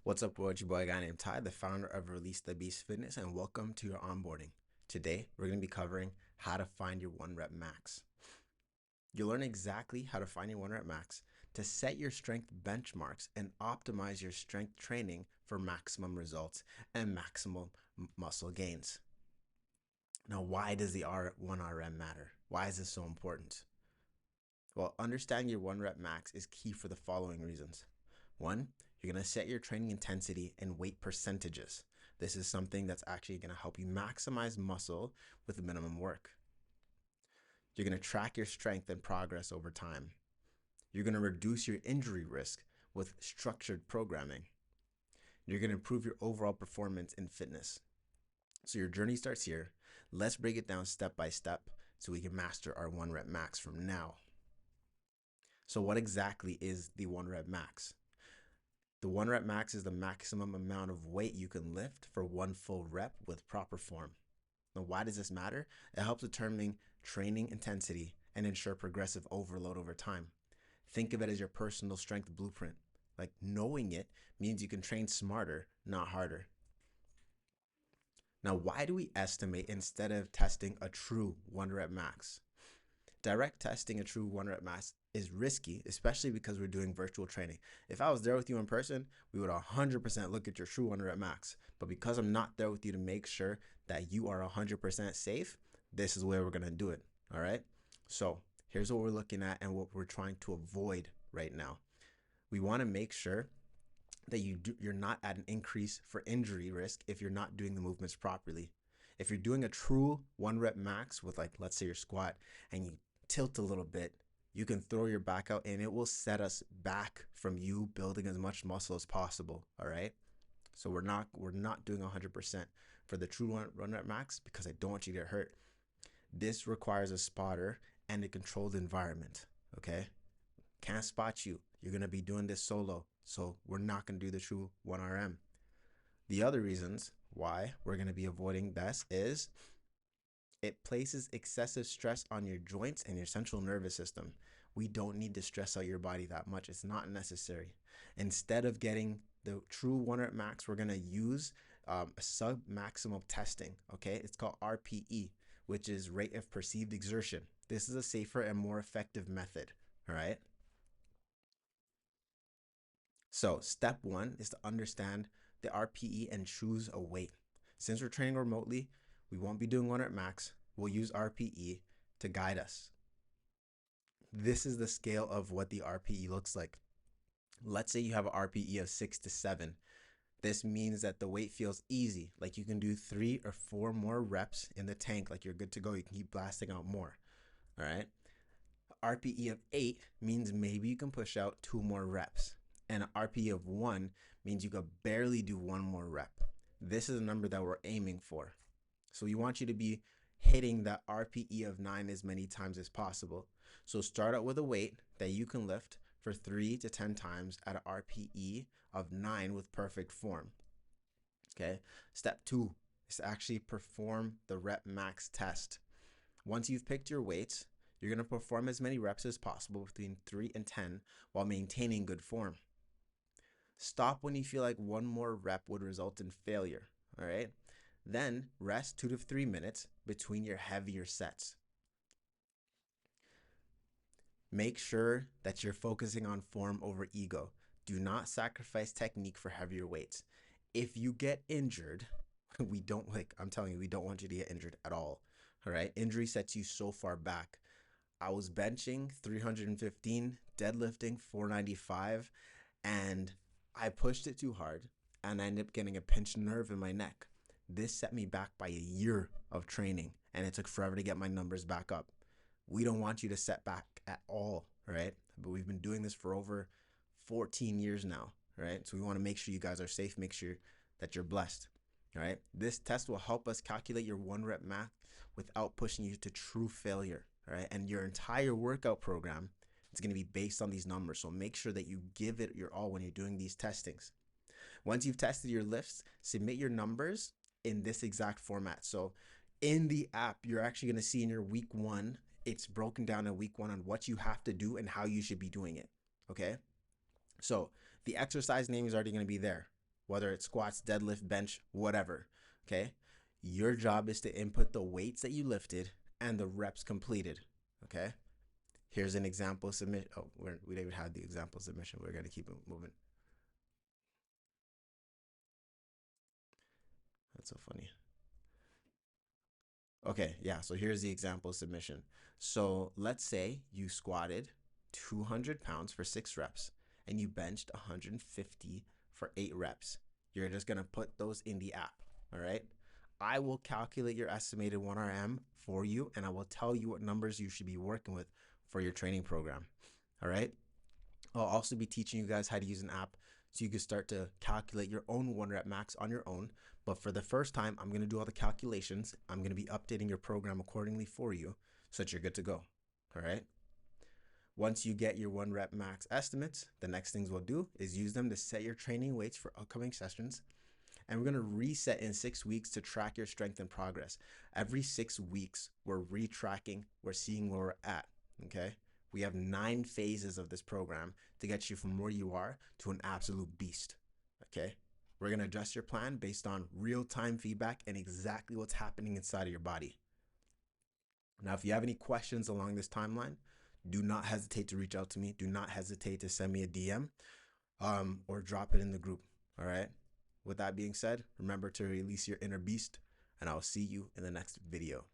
What's up, world? Your boy, a guy named Ty, the founder of Release the Beast Fitness, and welcome to your onboarding. Today, we're going to be covering how to find your 1 rep max. You'll learn exactly how to find your 1 rep max to set your strength benchmarks and optimize your strength training for maximum results and maximum muscle gains. Now, why does the 1 RM matter? Why is this so important? Well, understanding your 1 rep max is key for the following reasons. One, you're going to set your training intensity and weight percentages. This is something that's actually going to help you maximize muscle with minimum work. You're going to track your strength and progress over time. You're going to reduce your injury risk with structured programming. You're going to improve your overall performance in fitness. So your journey starts here. Let's break it down step by step so we can master our 1 rep max from now. So what exactly is the 1 rep max? The 1 rep max is the maximum amount of weight you can lift for 1 full rep with proper form. Now, why does this matter? It helps determine training intensity and ensure progressive overload over time. Think of it as your personal strength blueprint. Like, knowing it means you can train smarter, not harder. Now, why do we estimate instead of testing a true 1 rep max? Direct testing a true 1 rep max is risky, especially because we're doing virtual training. If I was there with you in person, we would 100% look at your true 1 rep max. But because I'm not there with you to make sure that you are 100% safe, this is where we're going to do it. All right. So here's what we're looking at and what we're trying to avoid right now. We want to make sure that you're not at an increase for injury risk if you're not doing the movements properly. If you're doing a true 1 rep max with, like, let's say your squat, and you tilt a little bit, you can throw your back out and it will set us back from you building as much muscle as possible. All right. So we're not doing 100% for the true 1 rep max because I don't want you to get hurt. This requires a spotter and a controlled environment. Okay. Can't spot you. You're going to be doing this solo. So we're not going to do the true 1 RM. The other reasons why we're going to be avoiding this is it places excessive stress on your joints and your central nervous system. We don't need to stress out your body that much. It's not necessary. Instead of getting the true 1 rep max, we're going to use sub-maximal testing. Okay, it's called RPE, which is rate of perceived exertion. This is a safer and more effective method. All right. So step 1 is to understand the RPE and choose a weight. Since we're training remotely, we won't be doing 1 rep max. We'll use RPE to guide us. This is the scale of what the RPE looks like. Let's say you have an RPE of 6 to 7. This means that the weight feels easy, like you can do 3 or 4 more reps in the tank, like you're good to go. You can keep blasting out more. All right. RPE of 8 means maybe you can push out 2 more reps. And an RPE of 1 means you could barely do 1 more rep. This is a number that we're aiming for. So we want you to be hitting that RPE of 9 as many times as possible. So start out with a weight that you can lift for 3 to 10 times at an RPE of 9 with perfect form. Okay. Step 2 is to actually perform the rep max test. Once you've picked your weights, you're going to perform as many reps as possible between 3 and 10 while maintaining good form. Stop when you feel like 1 more rep would result in failure. All right. Then rest 2 to 3 minutes between your heavier sets. Make sure that you're focusing on form over ego. Do not sacrifice technique for heavier weights. If you get injured, I'm telling you, we don't want you to get injured at all. All right. Injury sets you so far back. I was benching 315, deadlifting 495, and I pushed it too hard and I ended up getting a pinched nerve in my neck. This set me back by a year of training and it took forever to get my numbers back up. We don't want you to set back at all, right? But we've been doing this for over 14 years now, right? So we want to make sure you guys are safe, make sure that you're blessed, all right? This test will help us calculate your 1 rep max without pushing you to true failure, all right? And your entire workout program is going to be based on these numbers. So make sure that you give it your all when you're doing these testings. Once you've tested your lifts, submit your numbers in this exact format. So in the app, you're actually going to see in your week 1, it's broken down in week 1 on what you have to do and how you should be doing it. Okay. So the exercise name is already going to be there. whether it's squats, deadlift, bench, whatever. Okay. Your job is to input the weights that you lifted and the reps completed. Okay. Here's an example submit. Oh, we didn't even have the example submission. We're going to keep it moving. That's so funny. Okay, yeah, so here's the example submission. So let's say you squatted 200 pounds for 6 reps and you benched 150 for 8 reps. You're just gonna put those in the app, all right? I will calculate your estimated 1RM for you and I will tell you what numbers you should be working with for your training program, all right? I'll also be teaching you guys how to use an app so you can start to calculate your own 1 rep max on your own. But for the first time, I'm going to do all the calculations. I'm going to be updating your program accordingly for you so that you're good to go. All right. Once you get your 1 rep max estimates, the next things we'll do is use them to set your training weights for upcoming sessions. And we're going to reset in 6 weeks to track your strength and progress. Every 6 weeks, we're retracking, we're seeing where we're at. Okay. We have 9 phases of this program to get you from where you are to an absolute beast. Okay. We're going to adjust your plan based on real-time feedback and exactly what's happening inside of your body. Now, if you have any questions along this timeline, do not hesitate to reach out to me. Do not hesitate to send me a DM or drop it in the group. All right. With that being said, remember to release your inner beast, and I'll see you in the next video.